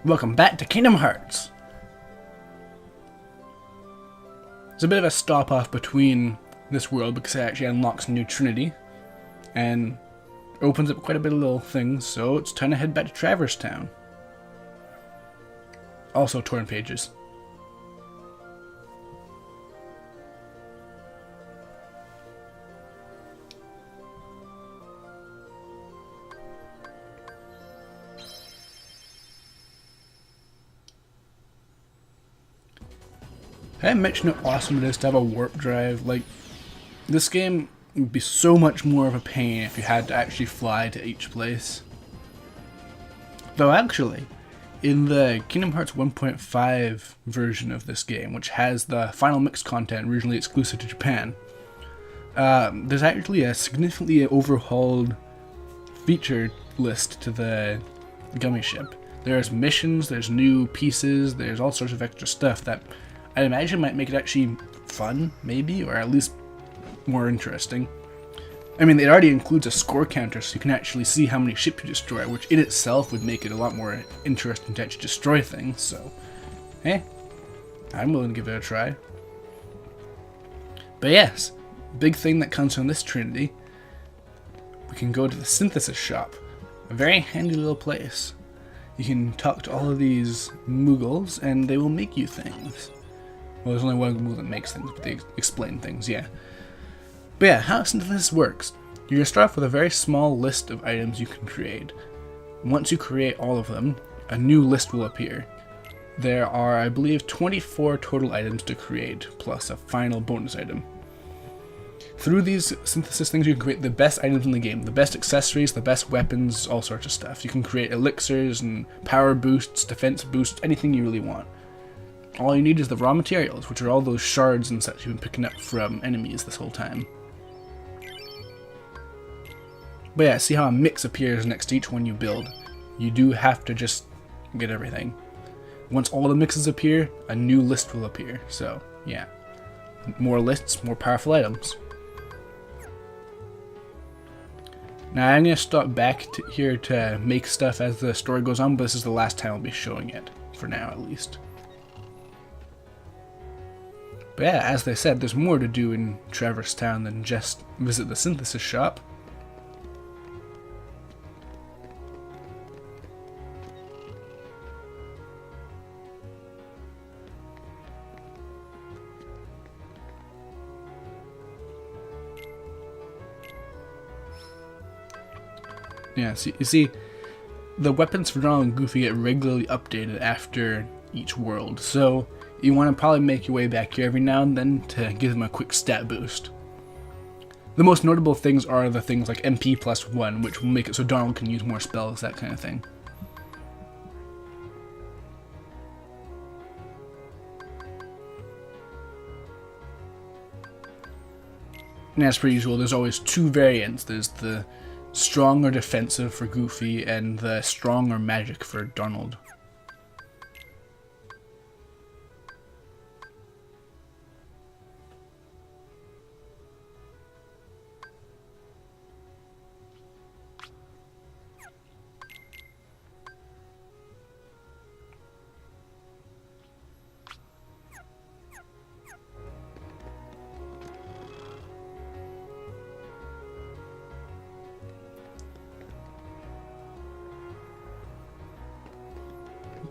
Welcome back to Kingdom Hearts! It's a bit of a stop off between this world because it actually unlocks a new Trinity and opens up quite a bit of little things, so it's time to head back to Traverse Town. Also torn pages. I mentioned how awesome it is to have a warp drive. Like, this game would be so much more of a pain if you had to actually fly to each place. Though actually, in the Kingdom Hearts 1.5 version of this game, which has the final mix content originally exclusive to Japan, there's actually a significantly overhauled feature list to the gummy ship. There's missions, there's new pieces, there's all sorts of extra stuff that I'd imagine might make it actually fun, maybe, or at least more interesting. I mean, it already includes a score counter, so you can actually see how many ships you destroy, which in itself would make it a lot more interesting to actually destroy things, so, hey, I'm willing to give it a try. But yes, big thing that comes from this Trinity, we can go to the synthesis shop, a very handy little place. You can talk to all of these Moogles, and they will make you things. Well, there's only one Moogle that makes things, but they explain things, yeah. But yeah, how synthesis works. You're going to start off with a very small list of items you can create. Once you create all of them, a new list will appear. There are, I believe, 24 total items to create, plus a final bonus item. Through these synthesis things, you can create the best items in the game, the best accessories, the best weapons, all sorts of stuff. You can create elixirs and power boosts, defense boosts, anything you really want. All you need is the raw materials, which are all those shards and such you've been picking up from enemies this whole time. But yeah, see how a mix appears next to each one you build. You do have to just get everything. Once all the mixes appear, a new list will appear. So, yeah. More lists, more powerful items. Now I'm going to stop back here to make stuff as the story goes on, but this is the last time I'll be showing it. For now, at least. But yeah, as they said, there's more to do in Traverse Town than just visit the synthesis shop. Yeah, so you see, the weapons for Donald and Goofy get regularly updated after each world, so you want to probably make your way back here every now and then to give them a quick stat boost. The most notable things are the things like MP plus 1, which will make it so Donald can use more spells, that kind of thing. And as per usual, there's always two variants. There's the strong or defensive for Goofy, and the strong or magic for Donald.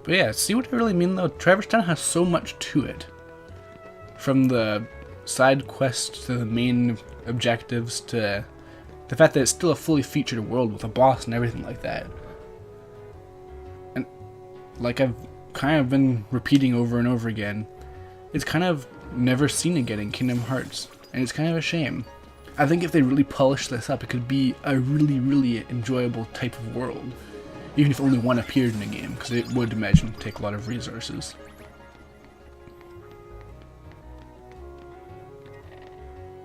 But yeah, see what I really mean though? Traverse Town has so much to it. From the side quests to the main objectives to the fact that it's still a fully featured world with a boss and everything like that. And like I've kind of been repeating over and over again, it's kind of never seen again in Kingdom Hearts. And it's kind of a shame. I think if they really polish this up, it could be a really, really enjoyable type of world. Even if only one appeared in the game, because it would imagine take a lot of resources.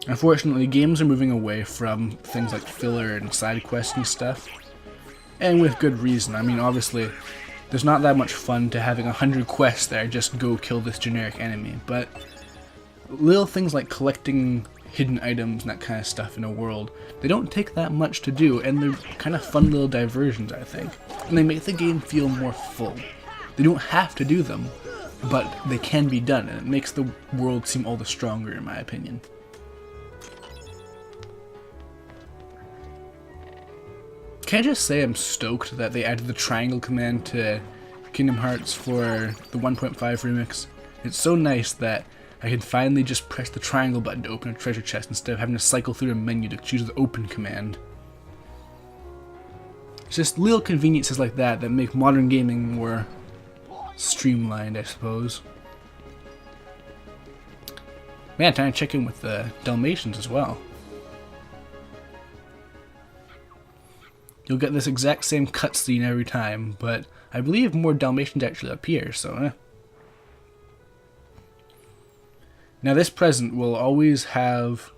Unfortunately, games are moving away from things like filler and side quests and stuff. And with good reason. I mean, obviously, there's not that much fun to having 100 quests that are just go kill this generic enemy, but little things like collecting hidden items and that kind of stuff in a world, they don't take that much to do, and they're kind of fun little diversions, I think. And they make the game feel more full. They don't have to do them, but they can be done, and it makes the world seem all the stronger, in my opinion. Can I just say I'm stoked that they added the triangle command to Kingdom Hearts for the 1.5 remix. It's so nice that I can finally just press the triangle button to open a treasure chest instead of having to cycle through a menu to choose the open command. It's just little conveniences like that that make modern gaming more streamlined, I suppose. Man, time to check in with the Dalmatians as well. You'll get this exact same cutscene every time, but I believe more Dalmatians actually appear, so Now this present will always have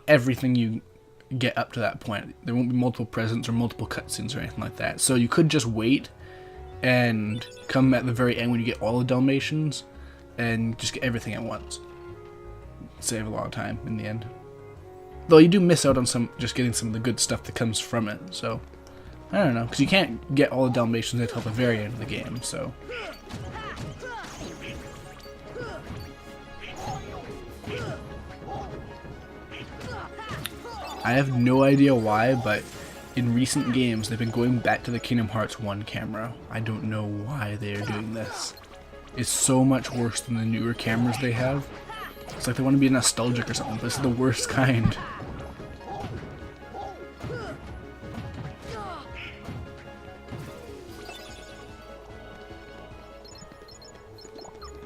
everything you get up to that point. There won't be multiple presents or multiple cutscenes or anything like that. So you could just wait and come at the very end when you get all the Dalmatians and just get everything at once. Save a lot of time in the end. Though you do miss out on just getting some of the good stuff that comes from it, so I don't know, because you can't get all the Dalmatians until the very end of the game, so. I have no idea why, but in recent games they've been going back to the Kingdom Hearts 1 camera. I don't know why they are doing this. It's so much worse than the newer cameras they have. It's like they want to be nostalgic or something, but this is the worst kind.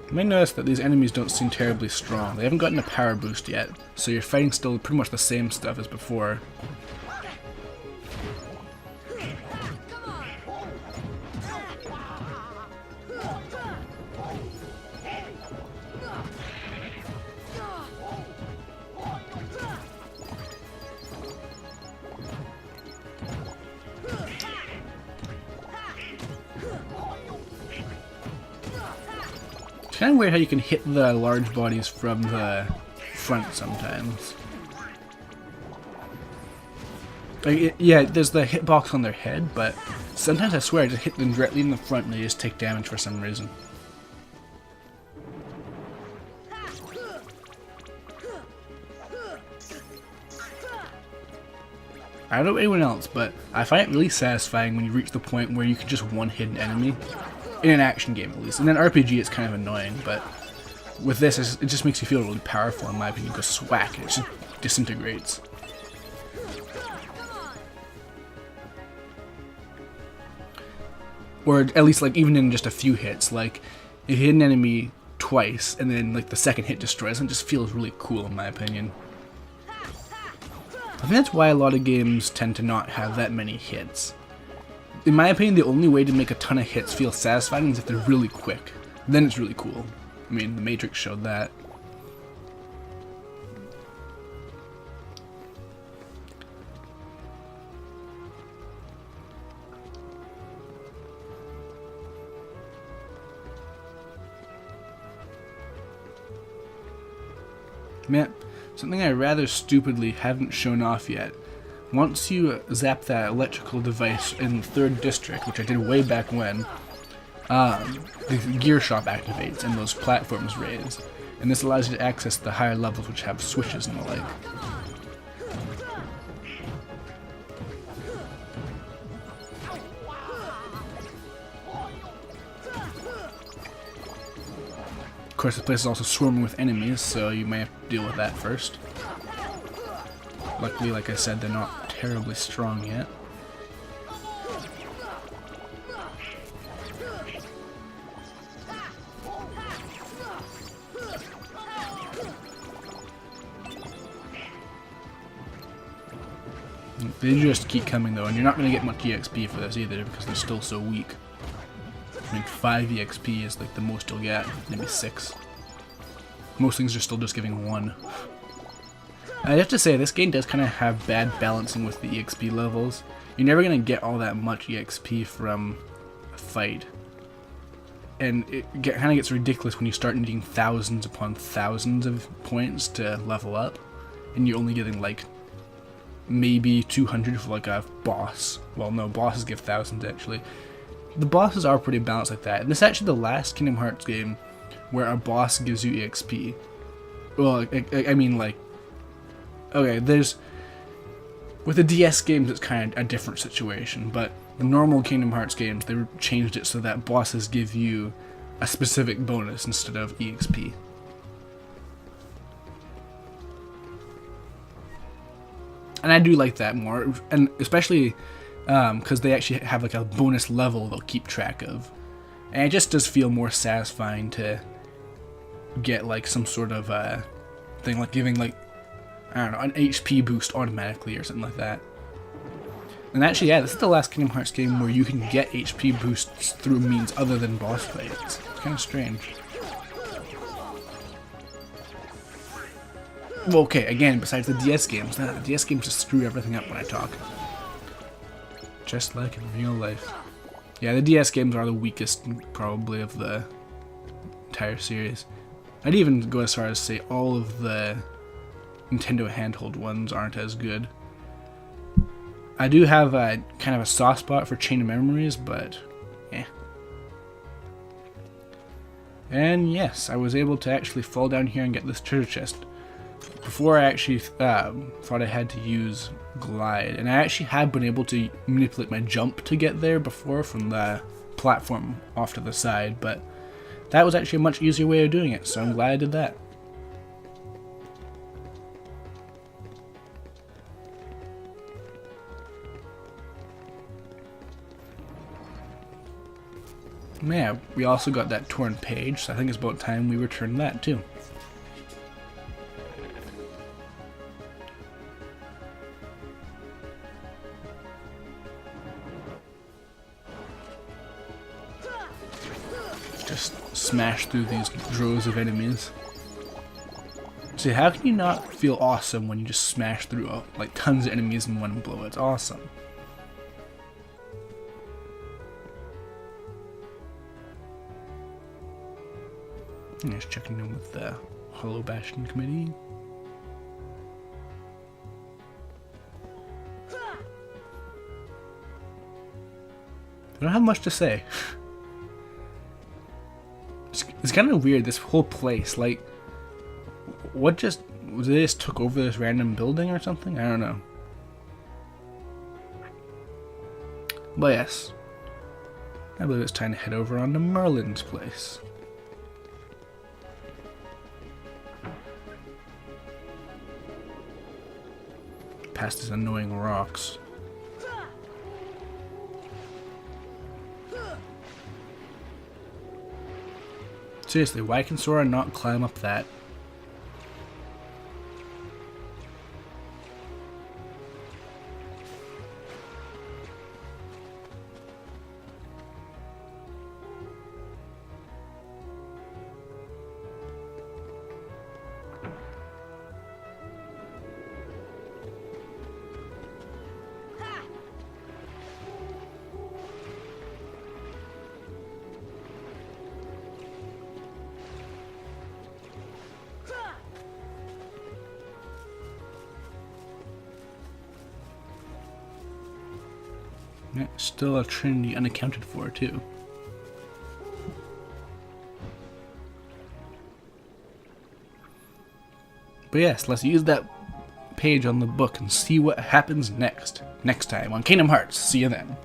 You may notice that these enemies don't seem terribly strong. They haven't gotten a power boost yet, so you're fighting still pretty much the same stuff as before. It's kind of weird how you can hit the large bodies from the front sometimes. Like yeah, there's the hitbox on their head, but sometimes I swear I just hit them directly in the front and they just take damage for some reason. I don't know anyone else, but I find it really satisfying when you reach the point where you can just one-hit an enemy. In an action game, at least. In an RPG, it's kind of annoying, but with this, it just makes you feel really powerful, in my opinion. You go swack, and it just disintegrates. Or at least, like, even in just a few hits. Like, if you hit an enemy twice, and then, like, the second hit destroys them, it just feels really cool, in my opinion. I think that's why a lot of games tend to not have that many hits. In my opinion, the only way to make a ton of hits feel satisfying is if they're really quick. Then it's really cool. I mean, The Matrix showed that. Man, something I rather stupidly haven't shown off yet. Once you zap that electrical device in the 3rd district, which I did way back when, the gear shop activates and those platforms raise. And this allows you to access the higher levels which have switches and the like. Of course, this place is also swarming with enemies, so you may have to deal with that first. Luckily, like I said, they're not terribly strong yet. They just keep coming though, and you're not going to get much EXP for this either because they're still so weak. I mean, 5 EXP is like the most you'll get, maybe 6. Most things are still just giving 1. I have to say, this game does kind of have bad balancing with the EXP levels. You're never going to get all that much EXP from a fight. And it kind of gets ridiculous when you start needing thousands upon thousands of points to level up. And you're only getting like maybe 200 for like a boss. Well, no, bosses give thousands actually. the bosses are pretty balanced like that. And this is actually the last Kingdom Hearts game where a boss gives you EXP. Well, I mean, like, okay, there's, with the DS games it's kind of a different situation, but the normal Kingdom Hearts games, they changed it so that bosses give you a specific bonus instead of EXP. And I do like that more, and especially because they actually have like a bonus level they'll keep track of. And it just does feel more satisfying to get like some sort of thing, like giving like, I don't know, an HP boost automatically or something like that. And actually, yeah, this is the last Kingdom Hearts game where you can get HP boosts through means other than boss fights. It's kind of strange. Well, okay, again, besides the DS games, the DS games just screw everything up when I talk. Just like in real life. Yeah, the DS games are the weakest, probably, of the entire series. I'd even go as far as say all of the Nintendo handheld ones aren't as good. I do have a kind of a soft spot for Chain of Memories, but eh. And yes, I was able to actually fall down here and get this treasure chest. Before I actually thought I had to use glide, and I actually had been able to manipulate my jump to get there before from the platform off to the side, but that was actually a much easier way of doing it, so I'm glad I did that. Yeah, we also got that torn page, so I think it's about time we return that too. Just smash through these droves of enemies. See, how can you not feel awesome when you just smash through like tons of enemies in one blow? It's awesome. Just checking in with the Hollow Bastion Committee. I don't have much to say. It's kind of weird, this whole place. Like, what just... They just took over this random building or something? I don't know. But yes. I believe it's time to head over on to Merlin's place. Past these annoying rocks. Seriously, why can Sora not climb up that? Yeah, still a Trinity unaccounted for, too. But yes, let's use that page on the book and see what happens next. Next time on Kingdom Hearts. See you then.